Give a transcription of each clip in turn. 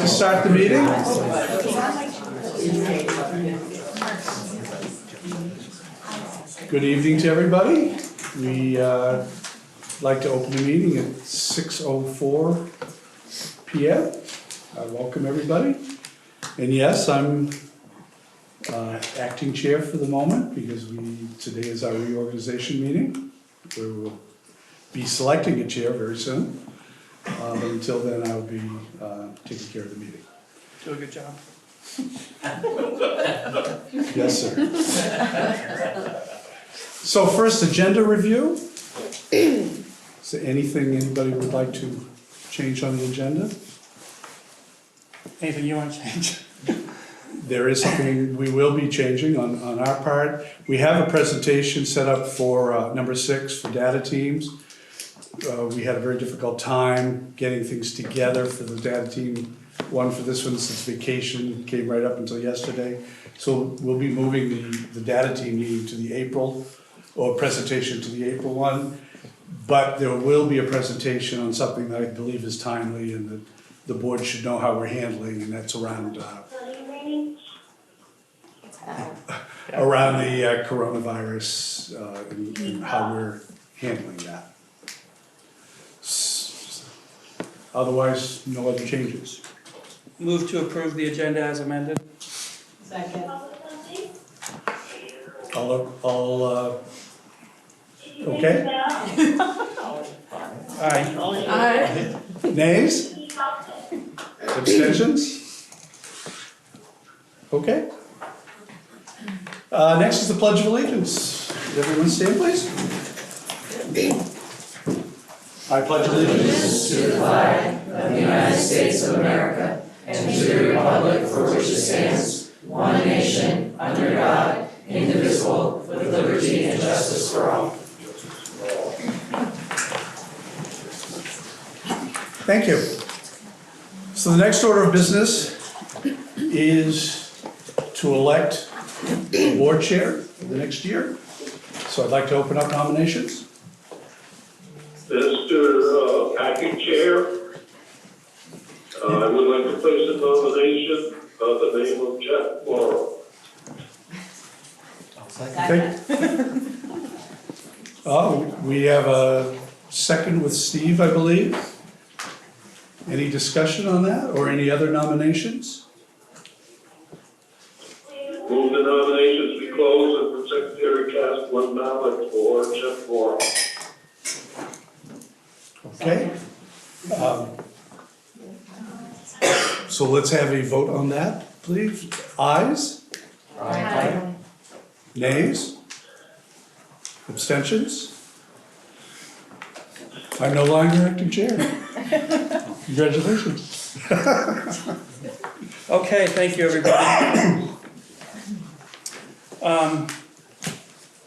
to start the meeting. Good evening to everybody. We like to open the meeting at 6:04 p.m. I welcome everybody. And yes, I'm acting chair for the moment because today is our reorganization meeting. We will be selecting a chair very soon. But until then, I'll be taking care of the meeting. Do a good job. Yes, sir. So first, agenda review. Is there anything anybody would like to change on the agenda? Anything you want to change? There is something we will be changing on our part. We have a presentation set up for number 6 for data teams. We had a very difficult time getting things together for the data team. One for this one, since vacation came right up until yesterday. So we'll be moving the data team meeting to the April, or presentation to the April one. But there will be a presentation on something that I believe is timely and that the board should know how we're handling, and that's around around the coronavirus and how we're handling that. Otherwise, no other changes. Move to approve the agenda as amended. Second. All okay? Aye. Aye. Nays? Abstentions? Okay. Next is the Pledge of Allegiance. Everyone stand, please. I pledge allegiance to the flag of the United States of America and to the republic for which it stands, one nation, under God, indivisible, with liberty and justice for all. Thank you. So the next order of business is to elect a board chair for the next year. So I'd like to open up nominations. Mr. Acting Chair, I would like to place a nomination of the name of Jeff Morrow. Okay. We have a second with Steve, I believe. Any discussion on that or any other nominations? Move the nominations be closed and the secretary cast one ballot for Jeff Morrow. Okay. So let's have a vote on that, please. Ayes? Aye. Nays? Abstentions? I'm no longer acting chair. Congratulations. Okay, thank you, everybody. Are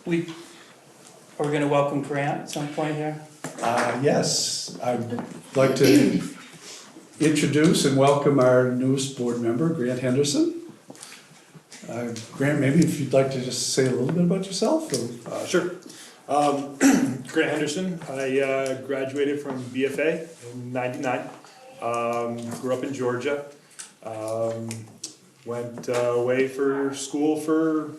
we going to welcome Grant at some point here? Yes, I'd like to introduce and welcome our newest board member, Grant Henderson. Grant, maybe if you'd like to just say a little bit about yourself. Or, Sure. Grant Henderson. I graduated from BFA in '99. Grew up in Georgia. Went away for school for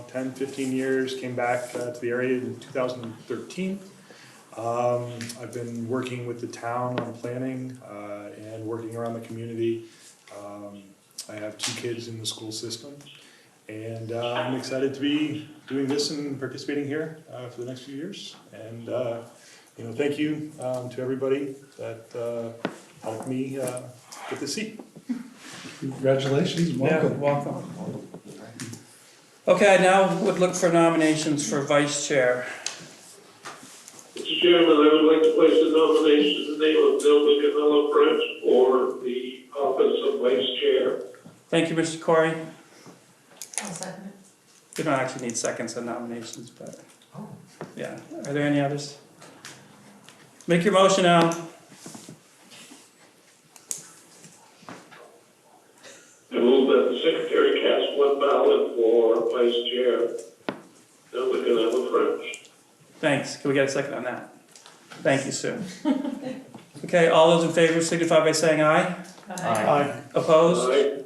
10, 15 years. Came back to the area in 2013. I've been working with the town on planning and working around the community. I have 2 kids in the school system, and I'm excited to be doing this and participating here for the next few years. And thank you to everybody that helped me get the seat. Congratulations, welcome. Yeah, welcome. Okay, I now would look for nominations for vice chair. Mr. Chairman, I would like to place a nomination in the name of Bill Canelo French for the office of vice chair. Thank you, Mr. Corey. I'll second it. We don't actually need seconds on nominations, but yeah. Are there any others? Make your motion, Al. I move that the secretary cast one ballot for vice chair. Bill Canelo French. Thanks. Can we get a second on that? Thank you, sir. Okay, all those in favor signify by saying aye. Aye. Opposed? Aye.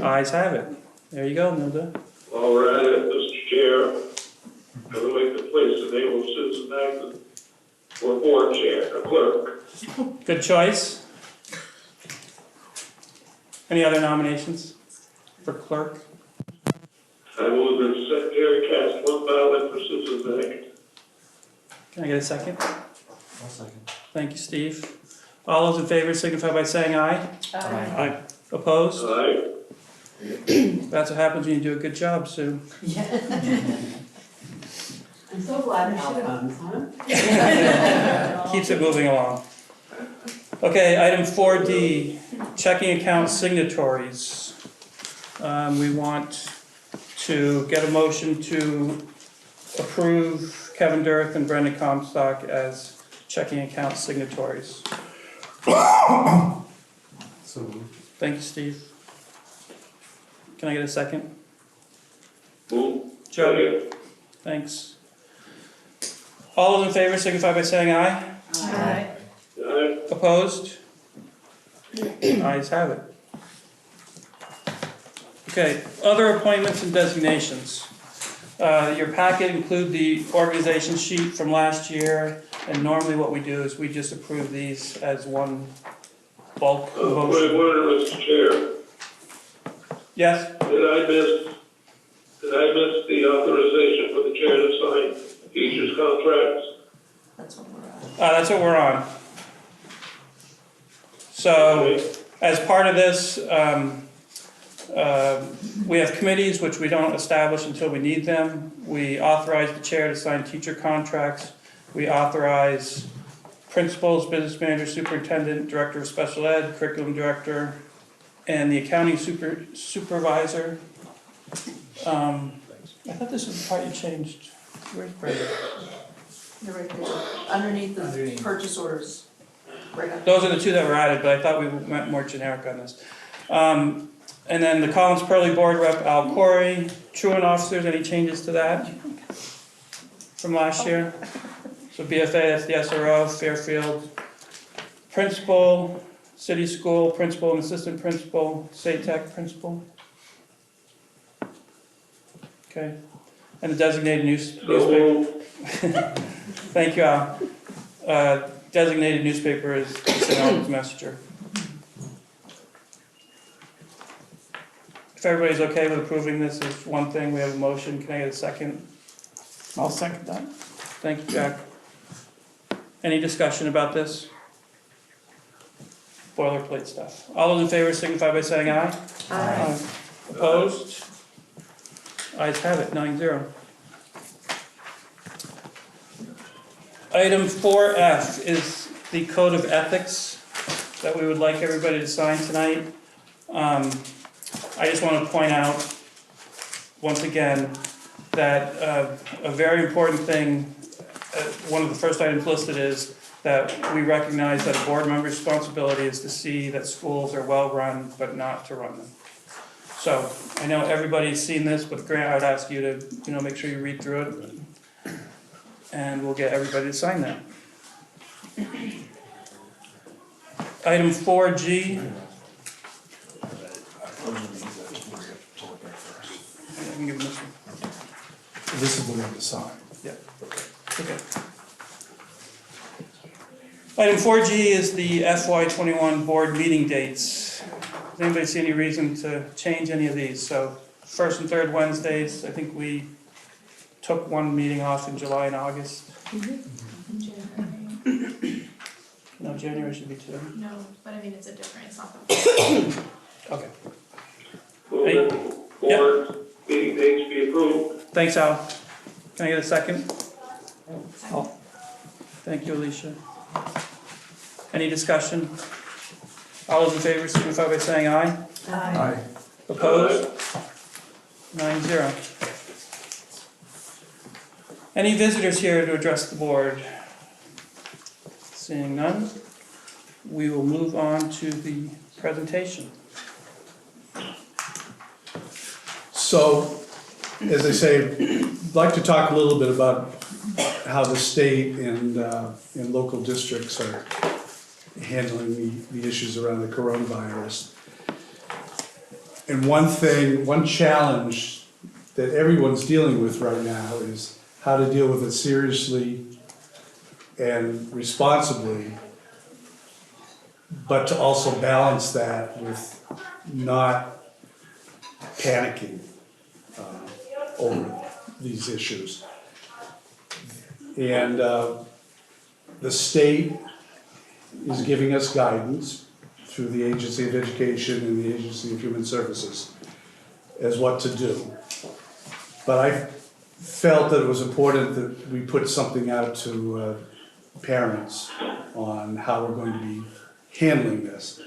Ayes have it. There you go, Milda. All right, Mr. Chair, I would like to place the name of Susan Acton for board chair, clerk. Good choice. Any other nominations for clerk? I move that the secretary cast one ballot for Susan Acton. Can I get a second? I'll second. Thank you, Steve. All those in favor signify by saying aye. Aye. Opposed? Aye. That's what happens when you do a good job, Sue. I'm so glad Al comes, huh? Keeps it moving along. Okay, item 4D, checking account signatories. We want to get a motion to approve Kevin Durth and Brendan Comstock as checking account signatories. So moved. Thank you, Steve. Can I get a second? Move. Joe? Second. Thanks. All those in favor signify by saying aye. Aye. Aye. Opposed? Ayes have it. Okay, other appointments and designations. Your packet include the organization sheet from last year, and normally what we do is we just approve these as one bulk Point of motion. order, Mr. Chair. Yes? Did I miss the authorization for the chair to sign teachers' contracts? That's what we're at. That's what we're on. So, as part of this, we have committees which we don't establish until we need them. We authorize the chair to sign teacher contracts. We authorize principals, business manager, superintendent, director of special ed, curriculum director, and the accounting supervisor. I thought this was the part you changed. Where's Brenda? You're right there, underneath the purchase orders. Right up. Those are the two that were added, but I thought we went more generic on this. And then the Collins Pearly Board Rep Al Corey, truant officers, any changes to that from last year? So BFA, that's the SRO, Fairfield. Principal, city school, principal and assistant principal, state tech principal. Okay, and the designated newspaper. moved. Thank you, Al. Designated newspaper is the St. Albans Messenger. If everybody's okay with approving this as one thing, we have a motion. Can I get a second? I'll second that. Thank you, Jack. Any discussion about this? Boilerplate stuff. All those in favor signify by saying aye. Aye. Opposed? Ayes have it, 9-0. Item 4F is the code of ethics that we would like everybody to sign tonight. I just want to point out, once again, that a very important thing, one of the first items listed is that we recognize that a board member's responsibility is to see that schools are well-run, but not to run them. So, I know everybody's seen this, but Grant, I would ask you to, make sure you read through it, and we'll get everybody to sign that. Item 4G. I can give them this one. This is the one to sign. Okay. Item 4G is the FY21 board meeting dates. Does anybody see any reason to change any of these? So, first and third Wednesdays, I think we took one meeting off in July and August. No, January should be two. No, but I mean, it's not the. Okay. Move Hey. that board meeting dates be approved. Thanks, Al. Can I get a second? Thank you, Alicia. Any discussion? All those in favor signify by saying aye. Aye. Opposed? 9-0. Any visitors here to address the board? Seeing none, we will move on to the presentation. So, as I say, I'd like to talk a little bit about how the state and local districts are handling the issues around the coronavirus. And one challenge that everyone's dealing with right now is how to deal with it seriously and responsibly, but to also balance that with not panicking over these issues. And the state is giving us guidance through the Agency of Education and the Agency of Human Services as what to do. But I felt that it was important that we put something out to parents on how we're going to be handling this.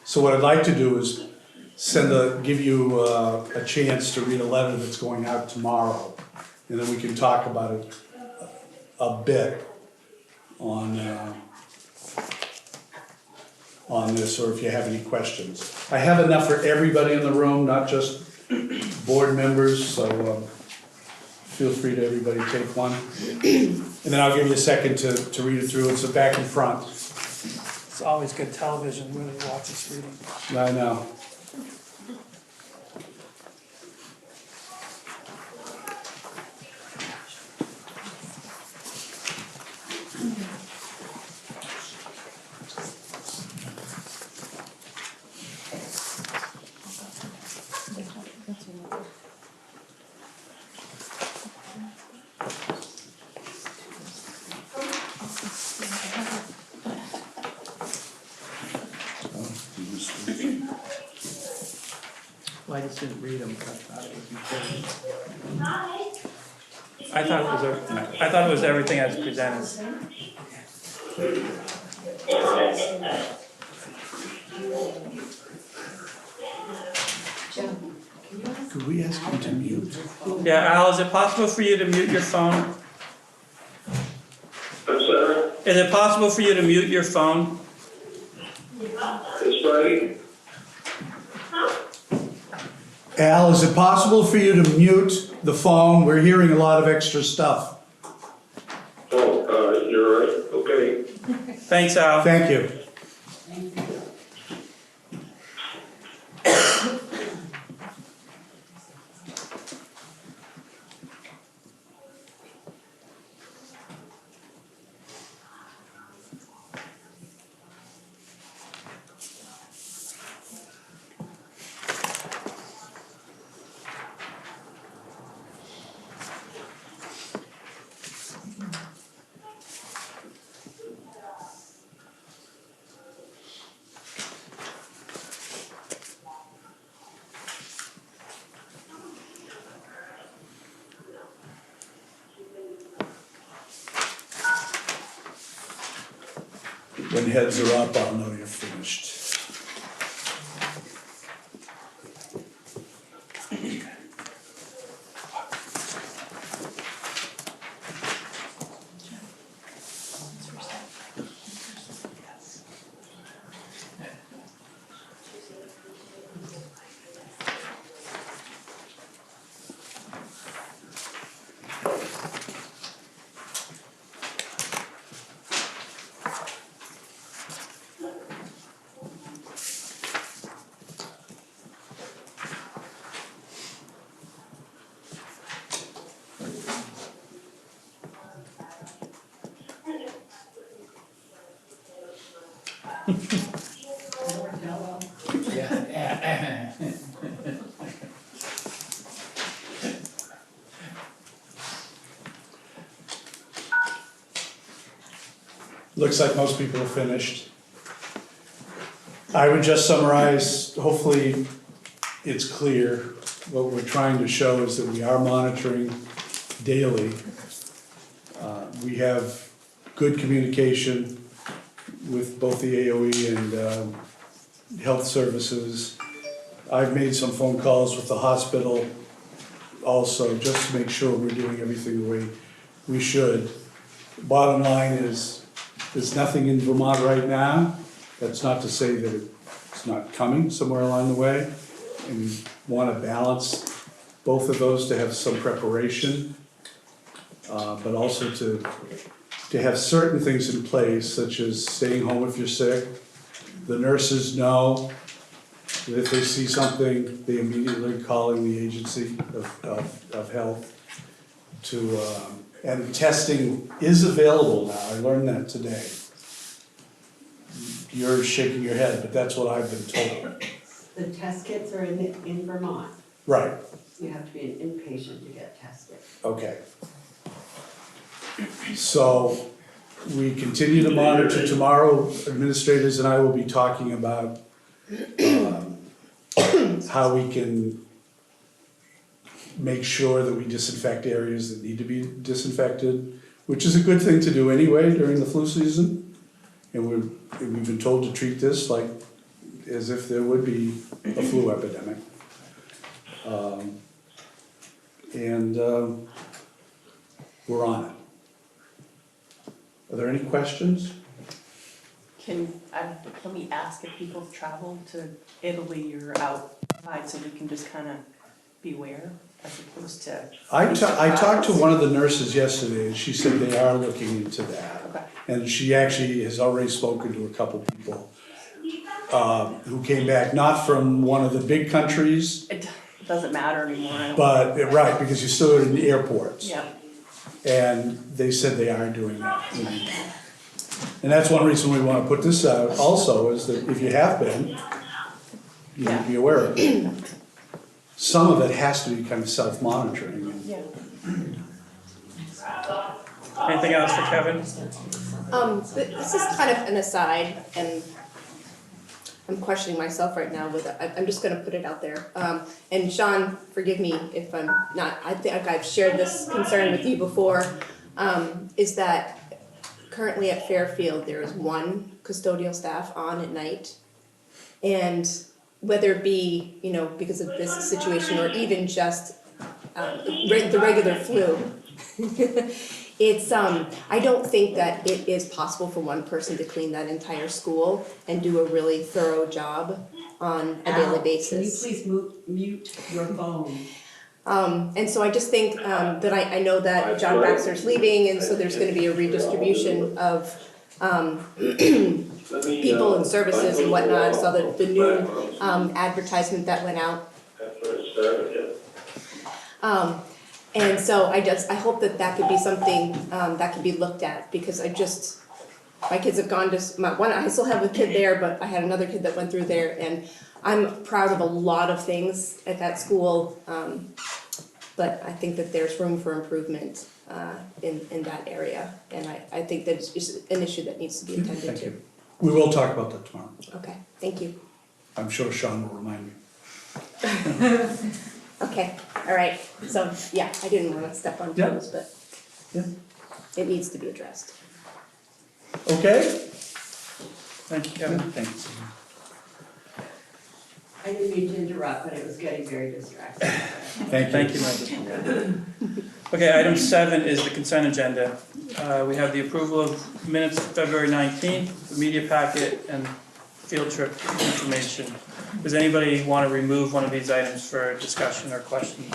So what I'd like to do is give you a chance to read a letter that's going out tomorrow, and then we can talk about it a bit on this, or if you have any questions. I have enough for everybody in the room, not just board members, so feel free to everybody take one. And then I'll give you a second to read it through. It's back in front. It's always good television when you watch us reading. I know. Well, I just didn't read them, but I thought it was important. I thought it was everything as presented. Could we ask him to mute? Yeah, Al, is it possible for you to mute your phone? I'm sorry, Is it possible for you to mute your phone? it's Friday. Al, is it possible for you to mute the phone? We're hearing a lot of extra stuff. Oh, you're right, okay. Thanks, Al. Thank you. When heads are up, I'll know you're finished. Looks like most people are finished. I would just summarize, hopefully it's clear. What we're trying to show is that we are monitoring daily. We have good communication with both the AOE and health services. I've made some phone calls with the hospital also, just to make sure we're doing everything the way we should. Bottom line is, there's nothing in Vermont right now. That's not to say that it's not coming somewhere along the way. And we want to balance both of those to have some preparation, but also to to have certain things in place, such as staying home if you're sick. The nurses know that if they see something, they immediately calling the agency of health to, and testing is available now. I learned that today. You're shaking your head, but that's what I've been told. The test kits are in Vermont. Right, You have to be an inpatient to get tested. okay. So we continue to monitor. Tomorrow, administrators and I will be talking about how we can make sure that we disinfect areas that need to be disinfected, which is a good thing to do anyway during the flu season. And we've been told to treat this like as if there would be a flu epidemic. We're on it. Are there any questions? Can we ask if people have traveled to Italy or outside so we can just kind of beware as opposed to? I talked to one of the nurses yesterday, and she said they are looking into that. Okay. And she actually has already spoken to a couple people who came back, not from one of the big countries, It doesn't matter anymore. I don't- but, right, because you're still in the airports. Yeah. And they said they are doing that. And that's one reason we want to put this out also, is that if you have been, you need to be aware of it. Some of it has to be kind of self-monitoring. Yeah. Anything else for Kevin? This is kind of an aside, and I'm questioning myself right now with it. I'm just gonna put it out there. And Sean, forgive me if I'm not, I think I've shared this concern with you before, is that currently at Fairfield, there is one custodial staff on at night. And whether it be, you know, because of this situation or even just the regular flu, it's, I don't think that it is possible for one person to clean that entire school and do a really thorough job on a daily basis. Can you please mute your phone? And so I just think that I know that John Baxter's leaving, and so there's gonna be a redistribution of people and services and whatnot. I saw the new advertisement that went out. And so I hope that could be something that could be looked at, because my kids have gone to, I still have a kid there, but I had another kid that went through there, and I'm proud of a lot of things at that school, but I think that there's room for improvement in that area, and I think that it's an issue that needs to be attended to. Thank you. We will talk about that tomorrow. Okay, thank you. I'm sure Sean will remind me. Okay, all right, so, yeah, I didn't wanna step on Yeah. toes, but Yeah. it needs to be addressed. Okay? Thank you, Kevin. Thanks. I didn't mean to interrupt, but it was getting very distracting. Thank you. Linda. Okay, item 7 is the consent agenda. We have the approval of minutes of February 19th, the media packet, and field trip information. Does anybody want to remove one of these items for discussion or questions?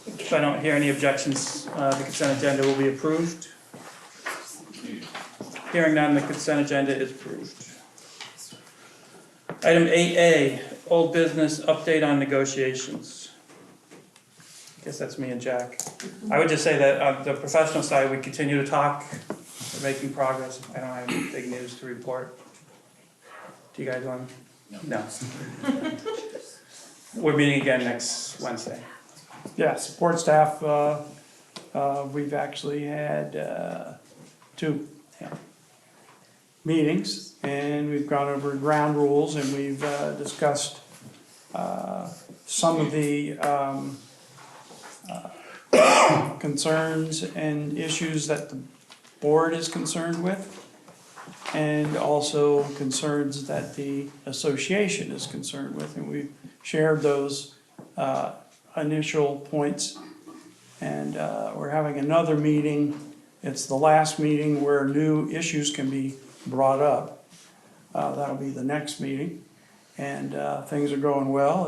If I don't hear any objections, the consent agenda will be approved. Hearing none, the consent agenda is approved. Item 8A, old business update on negotiations. I guess that's me and Jack. I would just say that on the professional side, we continue to talk, we're making progress. I don't have any big news to report. Do you guys want? No. We're meeting again next Wednesday. Yeah, support staff, we've actually had 2 meetings, and we've gone over ground rules, and we've discussed some of the concerns and issues that the board is concerned with, and also concerns that the association is concerned with, and we've shared those initial points. And we're having another meeting. It's the last meeting where new issues can be brought up. That'll be the next meeting, and things are going well.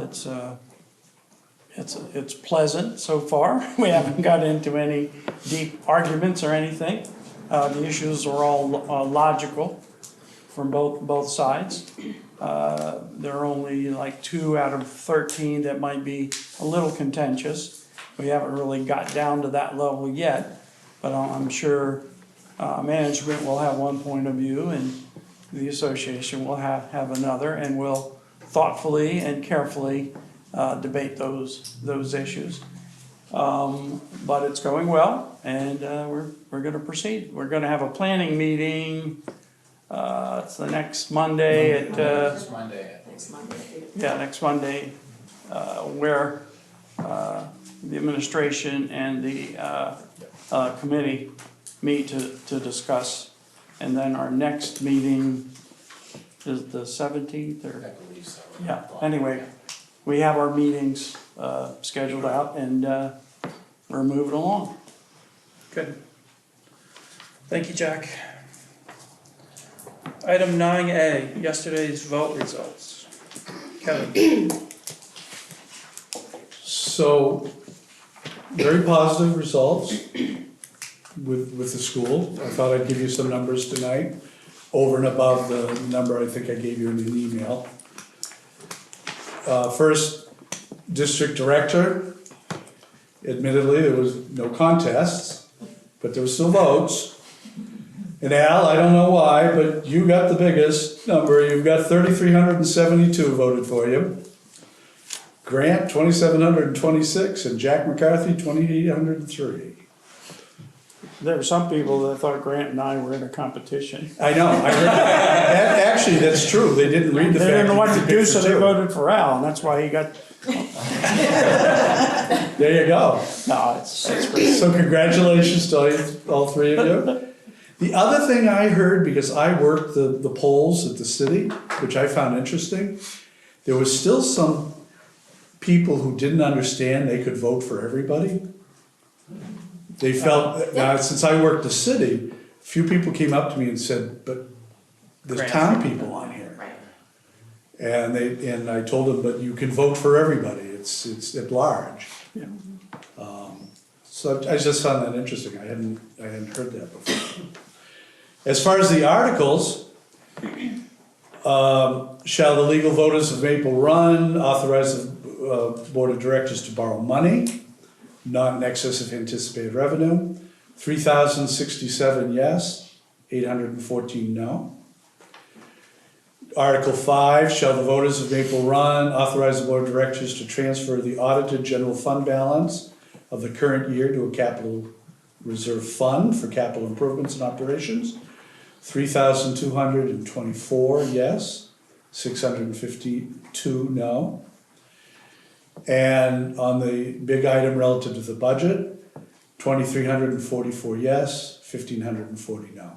It's pleasant so far. We haven't got into any deep arguments or anything. The issues are all logical from both sides. There are only like 2 out of 13 that might be a little contentious. We haven't really got down to that level yet, but I'm sure management will have one point of view and the association will have another, and will thoughtfully and carefully debate those issues. But it's going well, and we're gonna proceed. We're gonna have a planning meeting, it's the next Monday at, Next Monday, I think. next Monday, where the administration and the committee meet to discuss. And then our next meeting is the 17th, or? I believe so. Yeah, anyway, we have our meetings scheduled out, and we're moving along. Good. Thank you, Jack. Item 9A, yesterday's vote results. Kevin? So, very positive results with the school. I thought I'd give you some numbers tonight, over and above the number I think I gave you in an email. First, district director, admittedly, there was no contests, but there were still votes. And Al, I don't know why, but you got the biggest number. You've got 3,372 voted for you. Grant, 2,726, and Jack McCarthy, 2,803. There were some people that thought Grant and I were in a competition. I know, I heard that. Actually, that's true, they didn't read the They fact. didn't know what that to you do, picked so the they two. voted for Al, and that's why he got, There you go. no, it's great. So congratulations to all three of you. The other thing I heard, because I worked the polls at the city, which I found interesting, there was still some people who didn't understand they could vote for everybody. They felt, now, since I worked the city, a few people came up to me and said, but there's Grant. town people on here. Right. And I told them, but you can vote for everybody, it's at large. Yeah. So I just found that interesting, I hadn't heard that before. As far as the articles, shall the legal voters of Maple Run authorize the board of directors to borrow money, not in excess of anticipated revenue? 3,067 yes, 814 no. Article 5, shall the voters of Maple Run authorize the board of directors to transfer the audited general fund balance of the current year to a capital reserve fund for capital improvements and operations? 3,224 yes, 652 no. And on the big item relative to the budget, 2,344 yes, 1,540 no.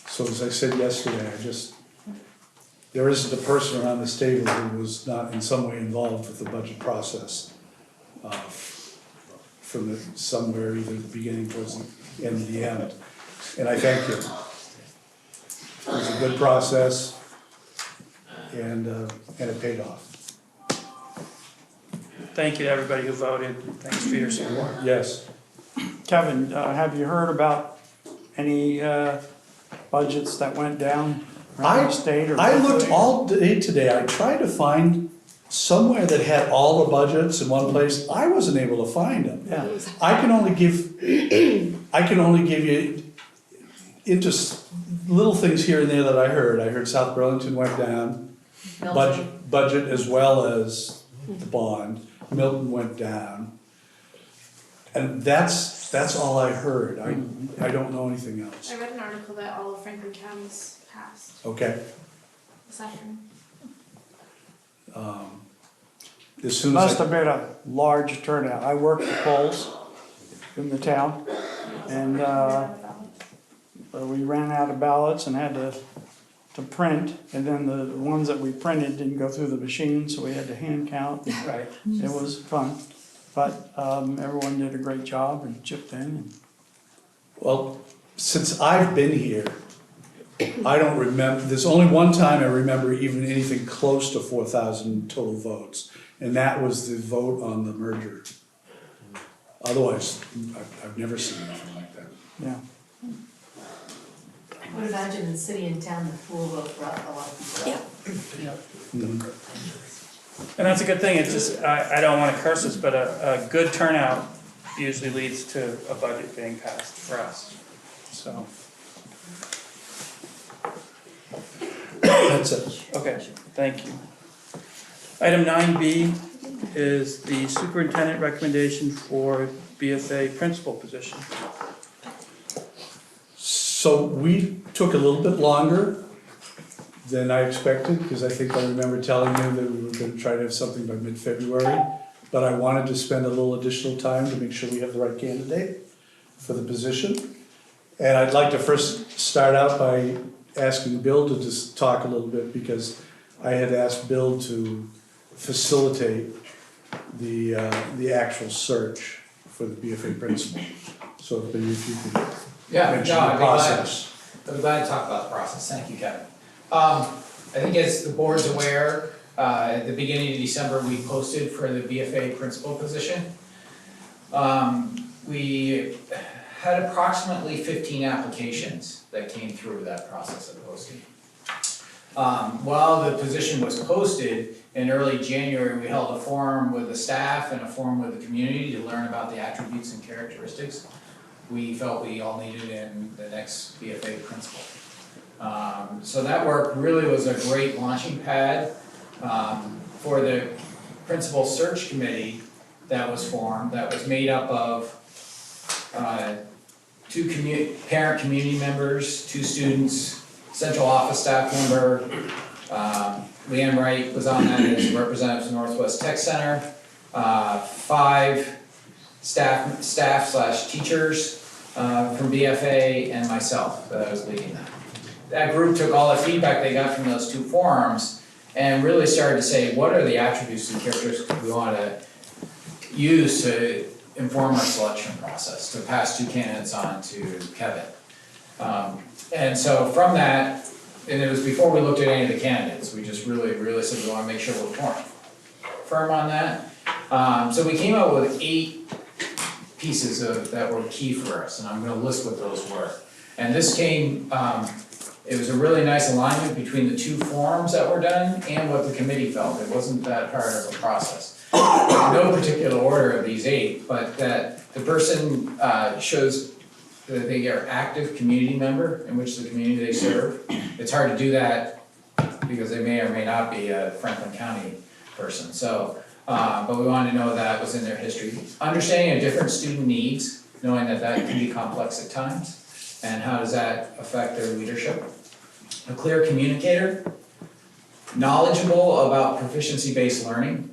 So as I said yesterday, there isn't a person around this table who was not in some way involved with the budget process. From somewhere, either the beginning towards the end of the end. And I thank you. It was a good process, and it paid off. Thank you to everybody who voted. Thanks for your support. Yes. Kevin, have you heard about any budgets that went down around the state? Or I looked all day today, I tried to find somewhere that had all the budgets in one place. I wasn't able to find them. Yeah. I can only give you into little things here and there that I heard. I heard South Burlington went down, budget as well as the bond. Milton went down. And that's all I heard. I don't know anything else. I read an article that all of Franklin counties passed Okay. this afternoon. As soon as Must have been a large turnout. I worked the polls in the town, and we ran out of ballots and had to print, and then the ones that we printed didn't go through the machine, so we had to hand count. Right. It was fun, but everyone did a great job and chipped in. And Well, since I've been here, I don't remember, there's only one time I remember even anything close to 4,000 total votes, and that was the vote on the merger. Otherwise, I've never seen anything like that. Yeah. I would imagine in the city and town, the pool will draw a lot of people. Yeah. And that's a good thing, it's just, I don't wanna curse this, but a good turnout usually leads to a budget being passed for us, so. That's it. Okay, thank you. Item 9B is the superintendent recommendation for BFA principal position. So we took a little bit longer than I expected, because I think I remember telling you that we were gonna try to have something by mid-February. But I wanted to spend a little additional time to make sure we have the right candidate for the position. And I'd like to first start out by asking Bill to just talk a little bit, because I had asked Bill to facilitate the actual search for the BFA principal. So if you could Yeah, mention no, the I'd be glad, process. I'd be glad to talk about the process, thank you, Kevin. I think as the board's aware, at the beginning of December, we posted for the BFA principal position. We had approximately 15 applications that came through that process of posting. While the position was posted, in early January, we held a forum with the staff and a forum with the community to learn about the attributes and characteristics we felt we all needed in the next BFA principal. So that work really was a great launching pad for the principal search committee that was formed, that was made up of two parent community members, 2 students, central office staff member. Leanne Wright was on that as representative to Northwest Tech Center. 5 staff/teachers from BFA, and myself that I was leading that. That group took all the feedback they got from those 2 forums and really started to say, what are the attributes and characteristics we want to use to inform our selection process, to pass 2 candidates on to Kevin. And so from that, and it was before we looked at any of the candidates, we just really said we want to make sure we're firm on that. So we came up with 8 pieces that were key for us, and I'm going to list what those were. And this came, it was a really nice alignment between the 2 forums that were done and what the committee felt. It wasn't that hard of a process. No particular order of these 8, but that the person shows that they are active community member in which the community they serve. It's hard to do that because they may or may not be a Franklin County person. So, but we wanted to know that was in their history. Understanding of different student needs, knowing that that can be complex at times, and how does that affect their leadership. A clear communicator, knowledgeable about proficiency-based learning,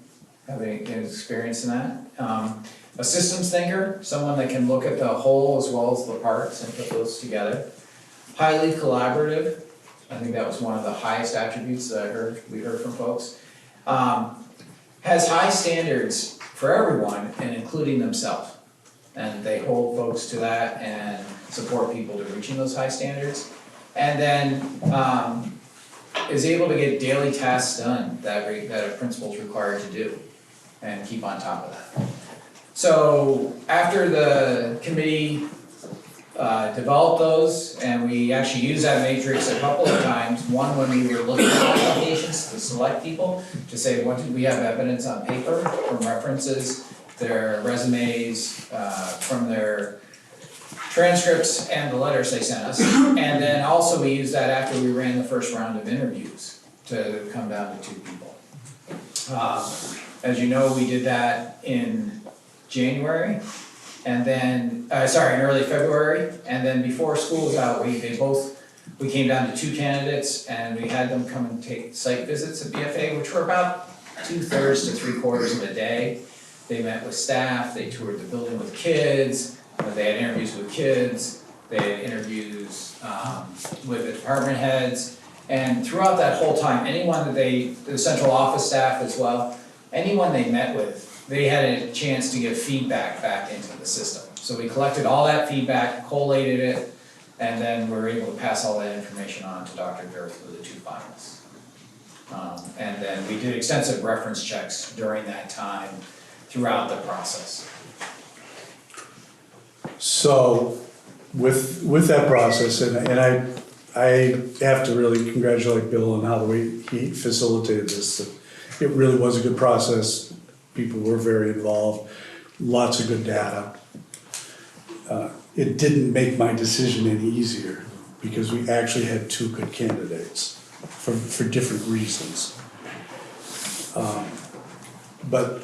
having experience in that. A systems thinker, someone that can look at the whole as well as the parts and put those together. Highly collaborative, I think that was one of the highest attributes that we heard from folks. Has high standards for everyone and including themselves. And they hold folks to that and support people to reaching those high standards. And then is able to get daily tasks done that a principal is required to do and keep on top of that. So after the committee developed those, and we actually used that matrix a couple of times, one when we were looking at applications to select people, to say what did we have evidence on paper from references, their resumes, from their transcripts and the letters they sent us. And then also we used that after we ran the first round of interviews to come down to 2 people. As you know, we did that in January, and then, in early February, and then before school was out, we came down to 2 candidates, and we had them come and take site visits at BFA, which were about 2/3 to 3/4 of a day. They met with staff, they toured the building with kids, they had interviews with kids, they had interviews with the department heads, and throughout that whole time, anyone that the central office staff as well, anyone they met with, they had a chance to give feedback back into the system. So we collected all that feedback, collated it, and then we were able to pass all that information on to Dr. Dirk for the 2 finalists. And then we did extensive reference checks during that time throughout the process. So with that process, and I have to really congratulate Bill on how the way he facilitated this. It really was a good process. People were very involved, lots of good data. It didn't make my decision any easier because we actually had two good candidates for different reasons. But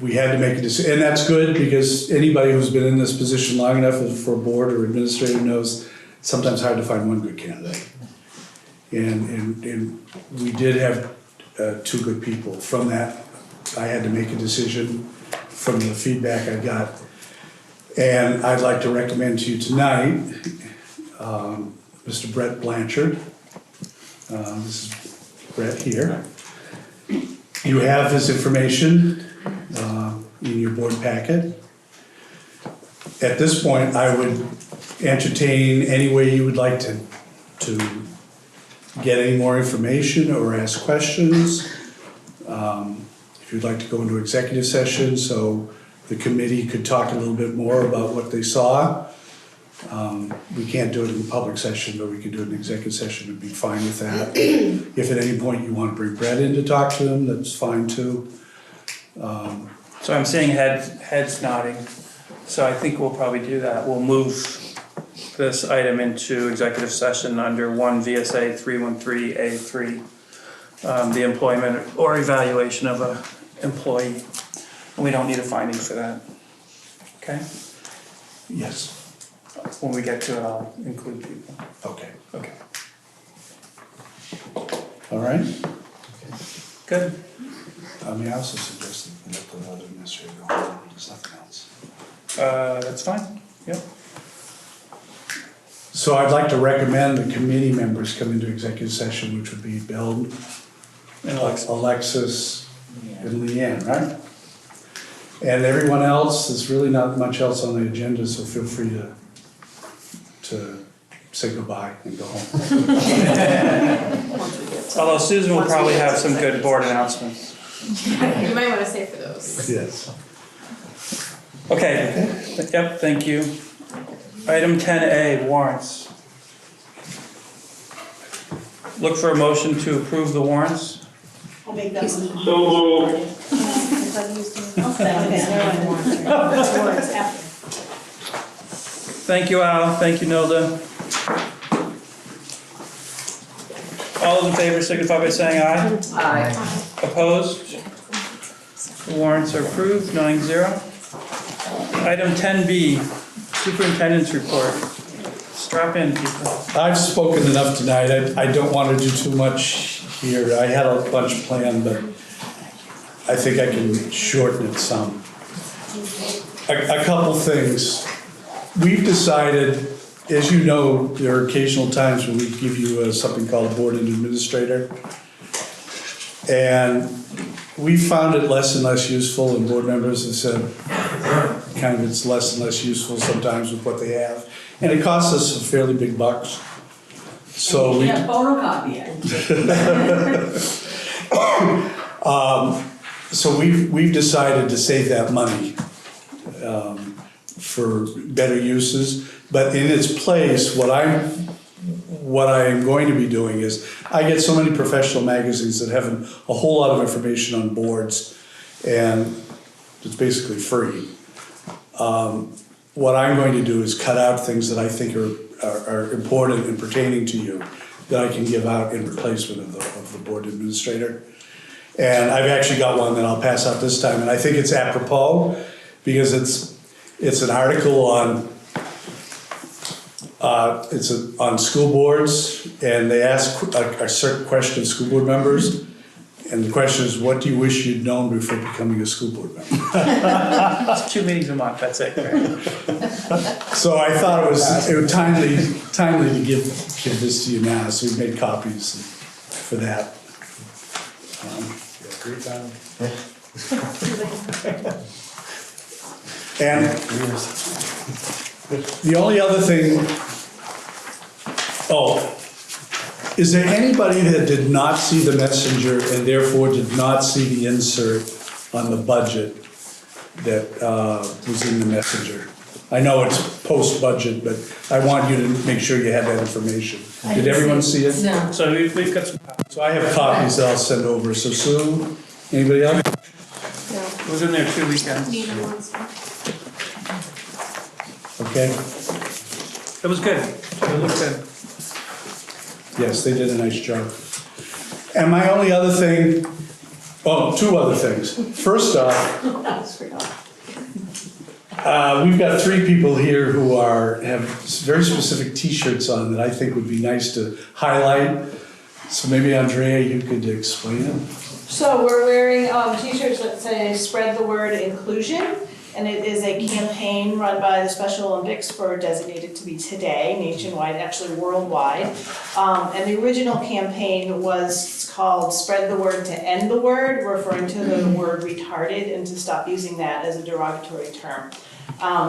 we had to make a decision, and that's good because anybody who's been in this position long enough for a board or administrator knows it's sometimes hard to find one good candidate. And we did have two good people. From that, I had to make a decision from the feedback I got. And I'd like to recommend to you tonight, Mr. Brett Blanchard. This is Brett here. You have his information in your board packet. At this point, I would entertain any way you would like to get any more information or ask questions. If you'd like to go into executive session so the committee could talk a little bit more about what they saw. We can't do it in public session, but we could do it in executive session, we'd be fine with that. If at any point you want to bring Brett in to talk to him, that's fine too. So I'm seeing heads nodding, so I think we'll probably do that. We'll move this item into executive session under 1 VSA 313A3, the employment or evaluation of an employee. And we don't need a finding for that, okay? Yes. When we get to it, I'll include people. Okay. Okay. All right. Good. I mean, I also suggested that the other administrator go home, there's nothing else. That's fine, yep. So I'd like to recommend the committee members come into executive session, which would be Bill, And Alexis, and Leanne, right? And everyone else, there's really not much else on the agenda, so feel free to say goodbye and go home. Although Susan will probably have some good board announcements. You might want to stay for those. Yes. Okay, yep, thank you. Item 10A, warrants. Look for a motion to approve the warrants. I'll make that one. So moved. Thank you, Al, thank you, Nilda. All those in favor signify by saying aye. Aye. Opposed? The warrants are approved, 9-0. Item 10B, superintendent's report. Strap in, people. I've spoken enough tonight. I don't want to do too much here. I had a bunch planned, but I think I can shorten it some. A couple things. We've decided, as you know, there are occasional times when we give you something called a board and administrator. And we found it less and less useful, and board members have said kind of it's less and less useful sometimes with what they have. And it costs us some fairly big bucks. So You can't photocopy it. So we've decided to save that money for better uses. But in its place, what I'm going to be doing is, I get so many professional magazines that have a whole lot of information on boards, and it's basically free. What I'm going to do is cut out things that I think are important and pertaining to you that I can give out in replacement of the board administrator. And I've actually got one that I'll pass out this time, and I think it's apropos because it's an article on on school boards, and they ask a certain question of school board members, and the question is, what do you wish you'd known before becoming a school board member? It's 2 meetings a month, that's it. So I thought it was timely to give this to you now, so we made copies for that. Great time. And the only other thing, is there anybody that did not see the messenger and therefore did not see the insert on the budget that was in the messenger? I know it's post-budget, but I want you to make sure you have that information. Did everyone see it? No. So we've got some, So I have copies that I'll send over, so Sue, anybody else? No. it was in there 2 weekends. Nina wants one. Okay, It was good, it looked good. yes, they did a nice job. And my only other thing, oh, two other things. First off, we've got 3 people here who have very specific T-shirts on that I think would be nice to highlight. So maybe Andrea, you could explain it. So we're wearing t-shirts that say "Spread the Word Inclusion," and it is a campaign run by the Special Olympics for Designated to be Today, nationwide, actually worldwide. And the original campaign was called "Spread the Word to End the Word," referring to the word retarded and to stop using that as a derogatory term.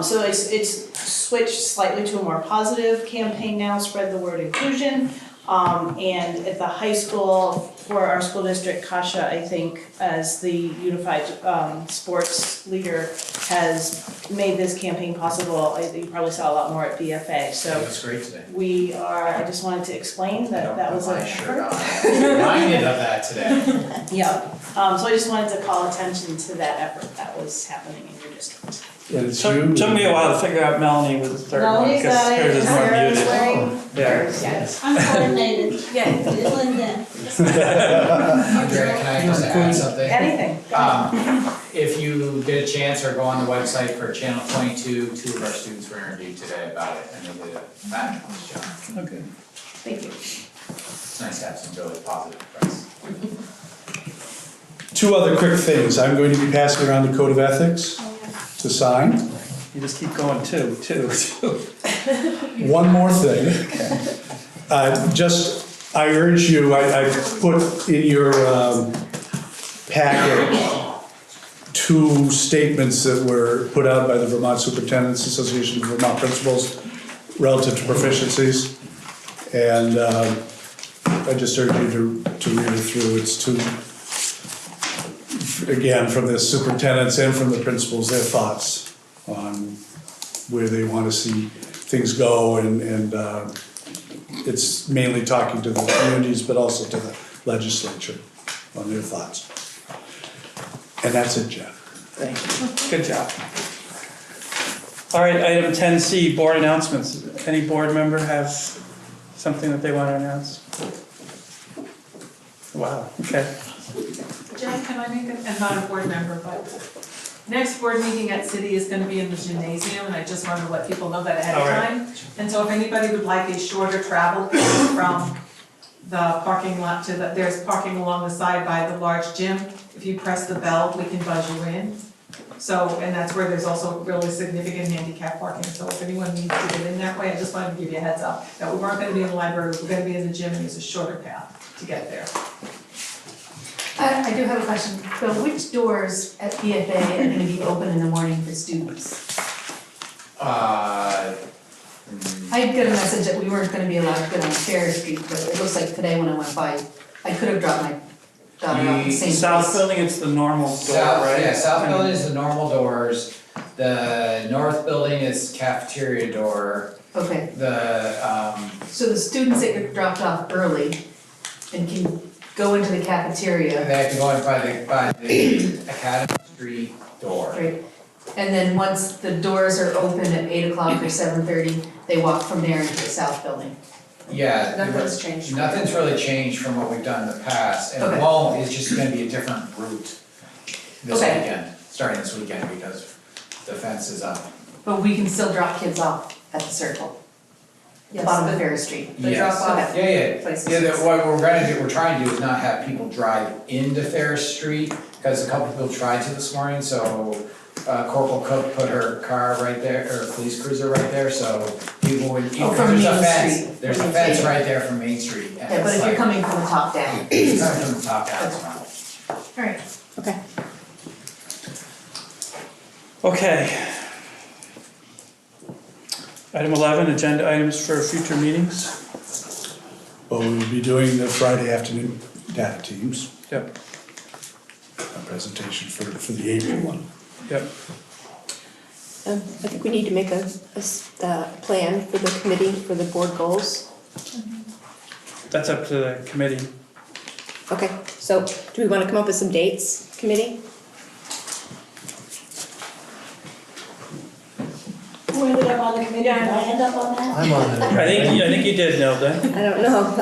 So it's switched slightly to a more positive campaign now, "Spread the Word Inclusion." And at the high school, for our school district, Kasha, I think, as the unified sports leader, has made this campaign possible. You probably saw a lot more at BFA, so. It was great today. I just wanted to explain that was my an shirt effort. on. Reminded of that today. Yeah, so I just wanted to call attention to that effort that was happening in your district. And it's you. Took me a while to figure out Melanie was the third one, Melanie because got it, hers is more Sarah's muted. wearing Yeah. hers, yes. I'm coordinated. Yeah. Linda. Andrea, can I just add something? Anything. If you get a chance or go on the website for Channel 22, 2 of our students were interviewed today about it, and they did a fabulous job. Okay. Thank you. It's nice to have some really positive press. 2 other quick things. I'm going to be passing around the code of ethics to sign. You just keep going, two. One more thing. I urge you, I put in your packet 2 statements that were put out by the Vermont Superintendent's Association of Vermont Principals relative to proficiencies. And I just urge you to read it through. It's 2, again, from the superintendents and from the principals, their thoughts on where they want to see things go, and it's mainly talking to the communities, but also to the legislature on their thoughts. And that's it, Jeff. Thank you. Good job. All right, item 10C, board announcements. Any board member have something that they want to announce? Wow, okay. Jen, can I make it, I'm not a board member, but next board meeting at City is gonna be in the gymnasium, and I just wanted to let people know that ahead of time. And so if anybody would like a shorter travel from the parking lot to there's parking along the side by the large gym. If you press the bell, we can buzz you in. So, and that's where there's also really significant handicap parking, so if anyone needs to get in that way, I just wanted to give you a heads up that we weren't gonna be in the library, we're gonna be in the gym, and there's a shorter path to get there. I do have a question. So which doors at BFA are gonna be open in the morning for students? I got a message that we weren't gonna be allowed to go on Fair Street, but it looks like today when I went by, I could have dropped my daughter off the same South place. building, it's the normal door, right? Yeah, south building is the normal doors, the north building is cafeteria door, Okay, the, so the students that get dropped off early and can go into the cafeteria, they have to go in by the Academy Street door. right? And then once the doors are open at 8 o'clock or 7:30, they walk from there into the south building. Yeah. Nothing's changed. Nothing's really changed from what we've done in the past, and it Okay. won't, it's just gonna be a different route this Okay. weekend, starting this weekend, because the fence is up. But we can still drop kids off at the circle, Yes, bottom of the- Fair Street. The drop off. Yeah, Places. what we're gonna do, we're trying to do is not have people drive into Ferris Street, because a couple people tried to this morning, so Corporal Cook put her car right there, or police cruiser right there, so people would, Oh, from there's a Main fence, Street. there's a Main fence Street. right there from Main Street, and Yeah, but it's if you're like, coming from the top down. it's coming from the top down, it's fine. Alright. Okay. Okay. Item 11, agenda items for future meetings. Well, we will be doing the Friday afternoon data teams, Yep, a presentation for the April one. yep. I think we need to make a plan for the committee, for the board goals. That's up to the committee. Okay, so do we want to come up with some dates, committee? Who ended up on the committee? Did I end up on that? I'm on it. I think you did, Nelda. I don't know.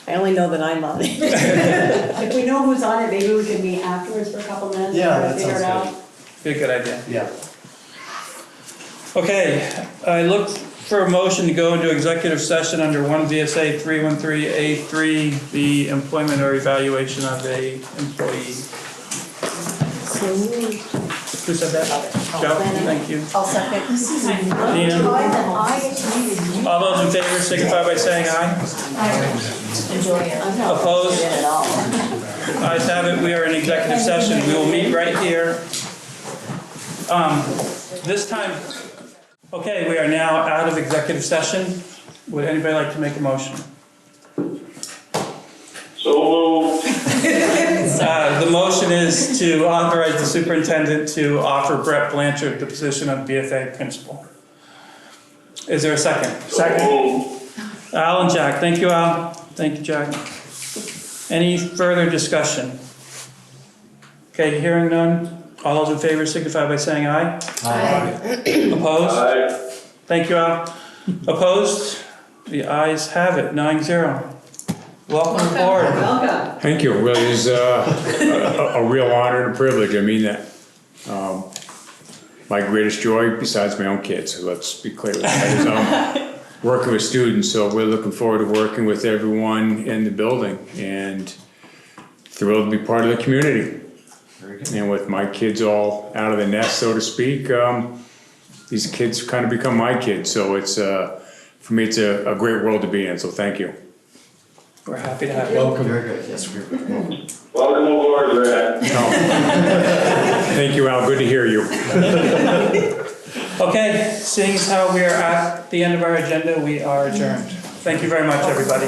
I only know that I'm on it. If we know who's on it, maybe we can meet afterwards for a couple minutes and Yeah, try to that figure it out. sounds Be a good idea. Yeah. Okay, I look for a motion to go into executive session under 1 VSA 313A3, the employment or evaluation of a employee. So moved. Who said that? Joe, thank you. I'll second. Nina? All those in favor signify by saying aye. Enjoy it. Opposed? Ayes have it, we are in executive session. We will meet right here. This time, okay, we are now out of executive session. Would anybody like to make a motion? So moved. The motion is to authorize the superintendent to offer Brett Blanchard the position of BFA principal. Is there a second? Second. Al and Jack, thank you, Al. Thank you, Jack. Any further discussion? Okay, hearing none. All those in favor signify by saying aye. Aye. Opposed? Aye. Thank you, Al. Opposed? The ayes have it, 9-0. Welcome aboard. Welcome. Thank you, it really is a real honor and a privilege, I mean that. My greatest joy, besides my own kids, so let's be clear with that, is working with students, so we're looking forward to working with everyone in the building, and thrilled to be part of the community. And with my kids all out of the nest, so to speak, these kids kind of become my kids, so it's, for me, it's a great world to be in, so thank you. We're happy to have you. Welcome. Very good. Yes, we're. Welcome aboard, Brad. Thank you, Al, good to hear you. Okay, seeing as how we are at the end of our agenda, we are adjourned. Thank you very much, everybody.